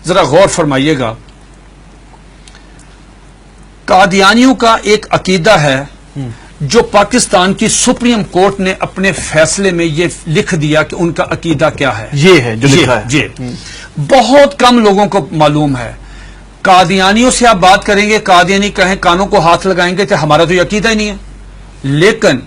ذرا غور فرمائیے گا. قادیانیوں کا ایک عقیدہ ہے جو پاکستان کی سپریم کورٹ نے اپنے فیصلے میں یہ لکھ دیا کہ ان کا عقیدہ کیا ہے. یہ ہے جو لکھا ہے. جی بہت کم لوگوں کو معلوم ہے. قادیانیوں سے آپ بات کریں گے, قادیانی کہیں کانوں کو ہاتھ لگائیں گے تو ہمارا تو یہ عقیدہ ہی نہیں ہے. لیکن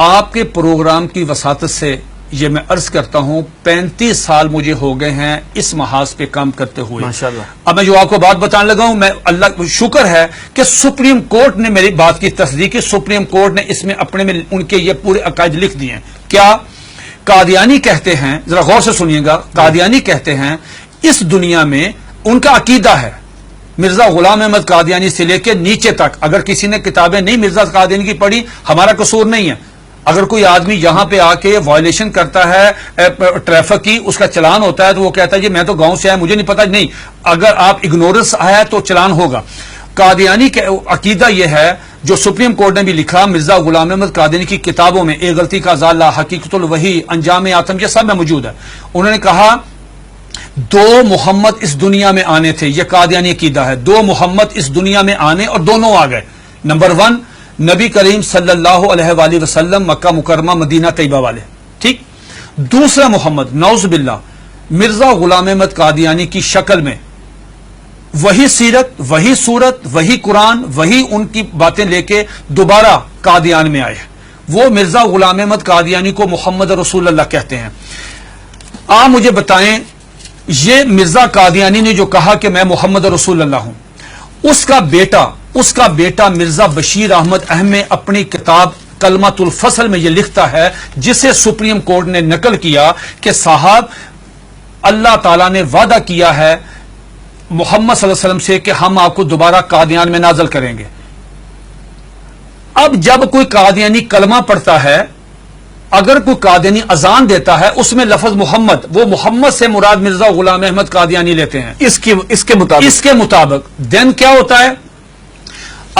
آپ کے پروگرام کی وساطت سے یہ میں عرض کرتا ہوں 35 سال مجھے ہو گئے ہیں اس محاذ پہ کام کرتے ہوئے. ماشاءاللہ. اب میں جو آپ کو بات بتانے لگا ہوں, میں اللہ شکر ہے کہ سپریم کورٹ نے میری بات کی تصدیق کی. سپریم کورٹ نے اس میں اپنے میں ان کے یہ پورے عقائد لکھ دیے ہیں. کیا قادیانی کہتے ہیں, ذرا غور سے سنیے گا, قادیانی کہتے ہیں اس دنیا میں ان کا عقیدہ ہے مرزا غلام احمد قادیانی سے لے کے نیچے تک. اگر کسی نے کتابیں نہیں مرزا قادیانی کی پڑھی, ہمارا قصور نہیں ہے. اگر کوئی آدمی یہاں پہ آ کے وائلیشن کرتا ہے ٹریفک کی, اس کا چلان ہوتا ہے تو وہ کہتا ہے جی میں تو گاؤں سے آیا, مجھے نہیں پتا. نہیں, اگر آپ اگنورنس آیا تو چلان ہوگا. قادیانی کا عقیدہ یہ ہے جو سپریم کورٹ نے بھی لکھا مرزا غلام احمد قادیانی کی کتابوں میں, ایک غلطی کا ازالہ, حقیقت الوحی, انجام آتم, یہ سب میں موجود ہے. انہوں نے کہا 2 محمد اس دنیا میں آنے تھے. یہ قادیانی عقیدہ ہے. 2 محمد اس دنیا میں آنے اور دونوں آ گئے. نمبر 1 نبی کریم صلی اللہ علیہ وآلہ وسلم, مکہ مکرمہ مدینہ طیبہ والے, ٹھیک. دوسرا محمد نعوذ باللہ مرزا غلام احمد قادیانی کی شکل میں وہی سیرت, وہی صورت, وہی قرآن, وہی ان کی باتیں لے کے دوبارہ قادیان میں آئے. وہ مرزا غلام احمد قادیانی کو محمد رسول اللہ کہتے ہیں. آپ مجھے بتائیں, یہ مرزا قادیانی نے جو کہا کہ میں محمد رسول اللہ ہوں, اس کا بیٹا مرزا بشیر احمد احمد اپنی کتاب کلمۃ الفصل میں یہ لکھتا ہے, جسے سپریم کورٹ نے نقل کیا کہ صاحب اللہ تعالیٰ نے وعدہ کیا ہے محمد صلی اللہ علیہ وسلم سے کہ ہم آپ کو دوبارہ قادیان میں نازل کریں گے. اب جب کوئی قادیانی کلمہ پڑھتا ہے, اگر کوئی قادیانی اذان دیتا ہے, اس میں لفظ محمد, وہ محمد سے مراد مرزا غلام احمد قادیانی لیتے ہیں اس کے مطابق. دین کیا ہوتا ہے,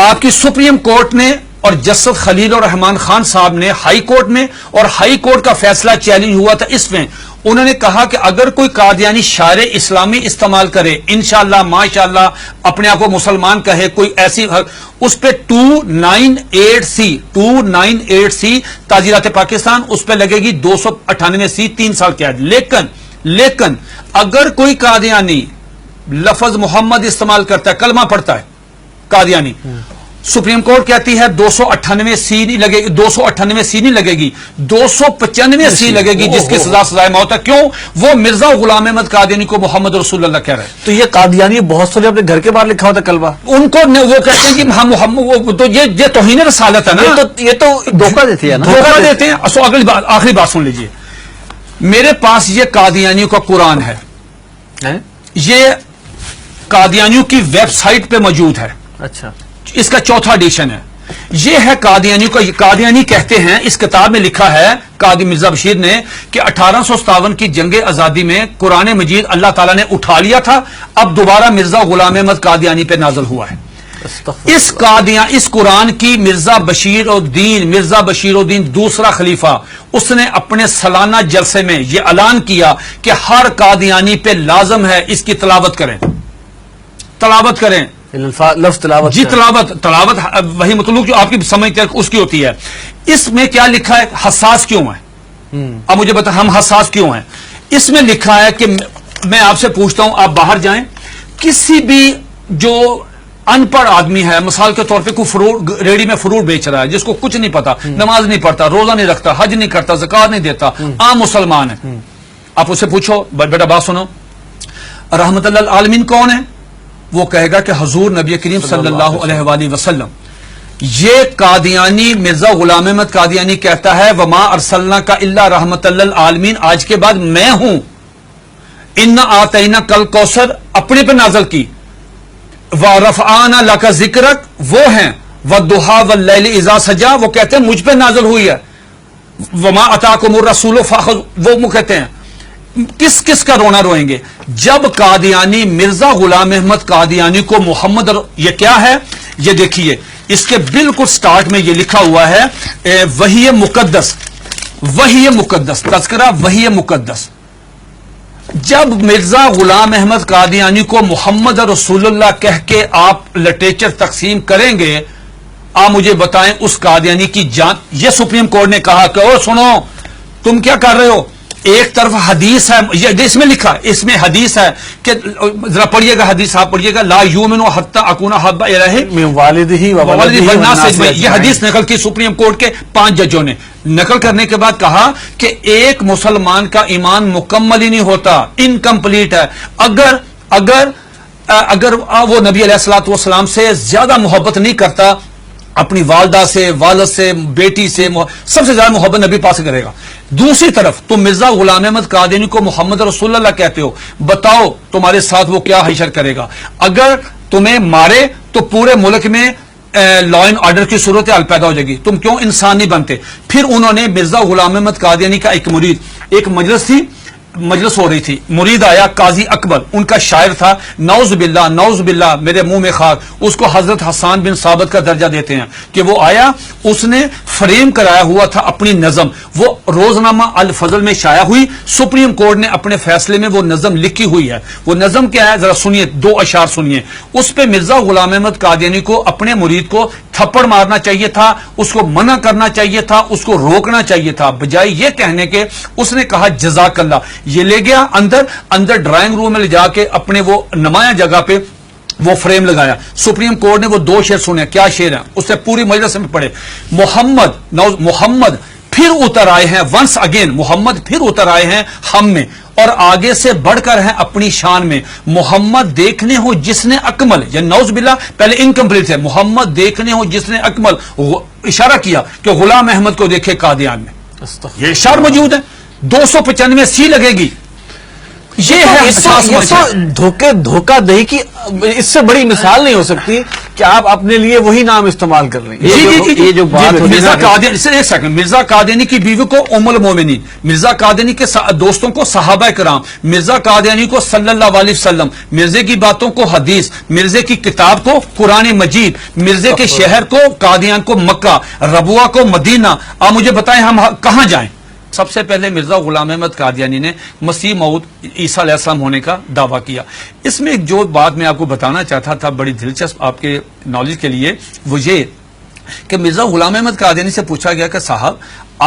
آپ کی سپریم کورٹ نے اور جسٹس خلیل الرحمان خان صاحب نے ہائی کورٹ میں, اور ہائی کورٹ کا فیصلہ چیلنج ہوا تھا اس میں, انہوں نے کہا کہ اگر کوئی قادیانی شعر اسلامی استعمال کرے, انشاءاللہ ماشاءاللہ اپنے آپ کو مسلمان کہے, کوئی ایسی, اس پہ 298C تعزیرات پاکستان, اس پہ لگے گی 298C 3 سال قید. لیکن اگر کوئی قادیانی لفظ محمد استعمال کرتا ہے, کلمہ پڑھتا ہے قادیانی, سپریم کورٹ کہتی ہے 298C نہیں لگے گی, 298C نہیں لگے گی, 295C لگے گی, جس کی سزا سزائے موت ہے. کیوں؟ وہ مرزا غلام احمد قادیانی کو محمد رسول اللہ کہہ رہے ہیں. تو یہ قادیانی بہت سارے اپنے گھر کے باہر لکھا ہوتا کلمہ, ان کو وہ کہتے ہیں کہ ہم محمد, تو یہ توہین رسالت ہے نا, یہ تو دھوکہ دیتے ہیں, دھوکہ دیتے ہیں. آخری بات سن لیجئے, میرے پاس یہ قادیانیوں کا قرآن ہے, یہ قادیانیوں کی ویب سائٹ پہ موجود ہے. اچھا, اس کا 4تھا ایڈیشن ہے. یہ ہے قادیانیوں کا. قادیانی کہتے ہیں, اس کتاب میں لکھا ہے قاضی مرزا بشیر نے کہ 1857 کی جنگ آزادی میں قرآن مجید اللہ تعالیٰ نے اٹھا لیا تھا, اب دوبارہ مرزا غلام احمد قادیانی پہ نازل ہوا ہے. اس قرآن کی مرزا بشیر الدین دوسرا خلیفہ, اس نے اپنے سالانہ جلسے میں یہ اعلان کیا کہ ہر قادیانی پہ لازم ہے اس کی تلاوت کریں. لفظ تلاوت, جی تلاوت وہی مطلوب جو آپ کی سمجھتے ہیں اس کی ہوتی ہے. اس میں کیا لکھا ہے, حساس کیوں ہے؟ اب مجھے بتا ہم حساس کیوں ہیں. اس میں لکھا ہے کہ میں آپ سے پوچھتا ہوں, آپ باہر جائیں, کسی بھی جو ان پڑھ آدمی ہے, مثال کے طور پہ کوئی ریڑی میں فروٹ بیچ رہا ہے, جس کو کچھ نہیں پتا, نماز نہیں پڑھتا, روزہ نہیں رکھتا, حج نہیں کرتا, زکات نہیں دیتا, عام مسلمان ہے, آپ اسے پوچھو بیٹا بات سنو, رحمت اللہ العالمین کون ہے؟ وہ کہے گا کہ حضور نبی کریم صلی اللہ علیہ وآلہ وسلم. یہ قادیانی مرزا غلام احمد قادیانی کہتا ہے وما ارسلناک الا رحمت للعالمین, آج کے بعد میں ہوں. انا آتینا کل کوثر اپنے پہ نازل کی, ورفعنا لک ذکرک وہ ہیں, والضحی واللیل اذا سجا وہ کہتے ہیں مجھ پہ نازل ہوئی ہے, وما اتاکم الرسول فخذوہ وہ کہتے ہیں. کس کا رونا روئیں گے جب قادیانی مرزا غلام احمد قادیانی کو محمد, یہ کیا ہے یہ دیکھیے, اس کے بالکل سٹارٹ میں یہ لکھا ہوا ہے وحی مقدس تذکرہ وحی مقدس. جب مرزا غلام احمد قادیانی کو محمد رسول اللہ کہہ کے آپ لٹریچر تقسیم کریں گے، آپ مجھے بتائیں اس قادیانی کی جان. یہ سپریم کورٹ نے کہا کہ او سنو تم کیا کر رہے ہو، ایک طرف حدیث ہے، یہ اس میں لکھا، اس میں حدیث ہے کہ ذرا پڑھیے گا حدیث، آپ پڑھیے گا، لا یؤمن حتی اکون احب الیہ من والدہ و والدہ ولدہ والناس والناس اجمعین. یہ حدیث نقل کی سپریم کورٹ کے 5 ججوں نے. نقل کرنے کے بعد کہا کہ ایک مسلمان کا ایمان مکمل ہی نہیں ہوتا، انکمپلیٹ ہے اگر وہ نبی علیہ الصلوۃ والسلام سے زیادہ محبت نہیں کرتا، اپنی والدہ سے، والد سے، بیٹی سے، سب سے زیادہ محبت نبی پاک سے کرے گا. دوسری طرف تم مرزا غلام احمد قادیانی کو محمد رسول اللہ کہتے ہو، بتاؤ تمہارے ساتھ وہ کیا حشر کرے گا. اگر تمہیں مارے تو پورے ملک میں لا اینڈ آرڈر کی صورتحال پیدا ہو جائے گی، تم کیوں انسان نہیں بنتے. پھر انہوں نے مرزا غلام احمد قادیانی کا ایک مرید، ایک مجلس ہو رہی تھی، مرید آیا قاضی اکبر، ان کا شاعر تھا، نعوذ باللہ میرے منہ میں خاک، اس کو حضرت حسان بن ثابت کا درجہ دیتے ہیں کہ وہ آیا، اس نے فریم کرایا ہوا تھا اپنی نظم، وہ روزنامہ الفضل میں شائع ہوئی، سپریم کورٹ نے اپنے فیصلے میں وہ نظم لکھی ہوئی ہے. وہ نظم کیا ہے ذرا سنیے، 2 اشعار سنیے. اس پہ مرزا غلام احمد قادیانی کو اپنے مرید کو تھپڑ مارنا چاہیے تھا، اس کو منع کرنا چاہیے تھا، اس کو روکنا چاہیے تھا، بجائے یہ کہنے کے اس نے کہا جزاک اللہ. یہ لے گیا اندر ڈرائنگ روم میں لے جا کے اپنے وہ نمایاں جگہ پہ وہ فریم لگایا. سپریم کورٹ نے وہ 2 شعر سنے. کیا شعر ہیں اس سے پوری مجلس میں پڑھے. محمد پھر اتر آئے ہیں، ونس اگین محمد پھر اتر آئے ہیں ہم میں، اور آگے سے بڑھ کر ہیں اپنی شان میں. محمد دیکھنے ہو جس نے اکمل، یا نعوذ باللہ پہلے انکمپلیٹ ہے، محمد دیکھنے ہو جس نے اکمل، اشارہ کیا کہ غلام احمد کو دیکھے قادیان میں. یہ اشعار موجود ہے، 295 سی لگے گی. یہ ہے دھوکہ دہی کی اس سے بڑی مثال نہیں ہو سکتی کہ آپ اپنے لیے وہی نام استعمال کر لیں. یہ جو بات مرزا قادیانی کی بیوی کو ام المومنین، مرزا قادیانی کے دوستوں کو صحابہ کرام، مرزا قادیانی کو صلی اللہ علیہ وسلم، مرزے کی باتوں کو حدیث، مرزے کی کتاب کو قرآن مجید، مرزے کے شہر کو قادیان کو مکہ، ربوہ کو مدینہ. آپ مجھے بتائیں ہم کہاں جائیں؟ سب سے پہلے مرزا غلام احمد قادیانی نے مسیح موعود عیسیٰ علیہ السلام ہونے کا دعویٰ کیا. اس میں ایک جو بات میں آپ کو بتانا چاہتا تھا بڑی دلچسپ آپ کے نالج کے لیے، وہ یہ کہ مرزا غلام احمد قادیانی سے پوچھا گیا کہ صاحب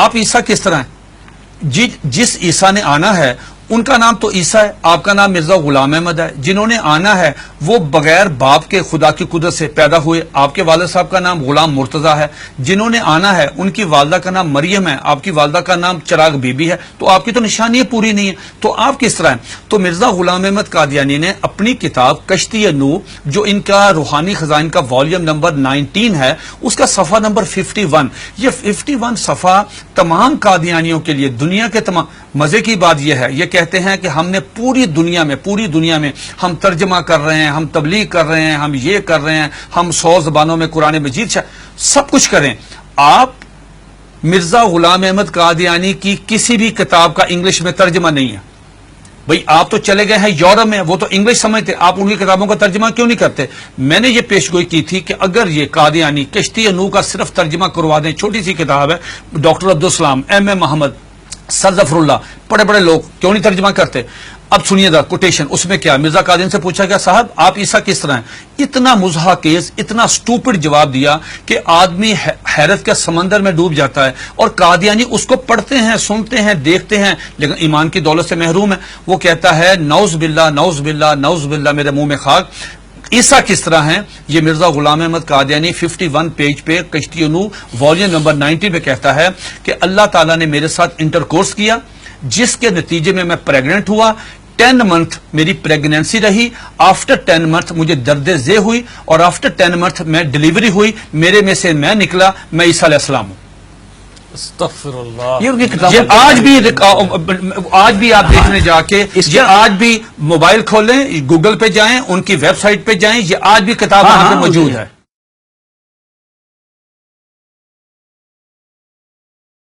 آپ عیسیٰ کس طرح ہیں؟ جس عیسیٰ نے آنا ہے ان کا نام تو عیسیٰ ہے، آپ کا نام مرزا غلام احمد ہے. جنہوں نے آنا ہے وہ بغیر باپ کے خدا کی قدرت سے پیدا ہوئے، آپ کے والد صاحب کا نام غلام مرتضیٰ ہے. جنہوں نے آنا ہے ان کی والدہ کا نام مریم ہے، آپ کی والدہ کا نام چراغ بی بی ہے. تو آپ کی تو نشانی پوری نہیں ہے، تو آپ کس طرح ہیں؟ تو مرزا غلام احمد قادیانی نے اپنی کتاب کشتی نوح، جو ان کا روحانی خزائن کا والیوم نمبر 19 ہے، اس کا صفحہ نمبر 51، یہ 51 صفحہ تمام قادیانیوں کے لیے، دنیا کے تمام. مزے کی بات یہ ہے، یہ کہتے ہیں کہ ہم نے پوری دنیا میں ہم ترجمہ کر رہے ہیں، ہم تبلیغ کر رہے ہیں، ہم یہ کر رہے ہیں، ہم 100 زبانوں میں قرآن مجید سب کچھ کریں. آپ مرزا غلام احمد قادیانی کی کسی بھی کتاب کا انگلش میں ترجمہ نہیں ہے. بھئی آپ تو چلے گئے ہیں یورپ میں، وہ تو انگلش سمجھتے، آپ ان کی کتابوں کا ترجمہ کیوں نہیں کرتے؟ میں نے یہ پیش گوئی کی تھی کہ اگر یہ قادیانی کشتی نوح کا صرف ترجمہ کروا دیں، چھوٹی سی کتاب ہے، ڈاکٹر عبدالسلام، ایم اے محمد، سر ظفر اللہ، بڑے لوگ کیوں نہیں ترجمہ کرتے؟ اب سنیے دا کوٹیشن، اس میں کیا مرزا قادیانی سے پوچھا گیا صاحب آپ عیسیٰ کس طرح ہیں؟ اتنا مضحکیز، اتنا سٹوپڈ جواب دیا کہ آدمی حیرت کے سمندر میں ڈوب جاتا ہے. اور قادیانی اس کو پڑھتے ہیں، سنتے ہیں، دیکھتے ہیں، لیکن ایمان کی دولت سے محروم ہے. وہ کہتا ہے نعوذ باللہ میرے منہ میں خاک، عیسیٰ کس طرح ہیں؟ یہ مرزا غلام احمد قادیانی 51 پیج پہ کشتی نوح والیوم نمبر 19 پہ کہتا ہے کہ اللہ تعالیٰ نے میرے ساتھ انٹرکورس کیا، جس کے نتیجے میں پریگننٹ ہوا. 10 منتھ میری پریگنینسی رہی، آفٹر 10 منتھ مجھے درد ذیل ہوئی، اور آفٹر 10 منتھ میں ڈیلیوری ہوئی، میرے میں سے میں نکلا، میں عیسیٰ علیہ السلام ہوں. استغفر اللہ. یہ آج بھی آپ دیکھنے جا کے، یہ آج بھی موبائل کھولیں، گوگل پہ جائیں، ان کی ویب سائٹ پہ جائیں، یہ آج بھی کتاب وہاں پہ موجود ہے.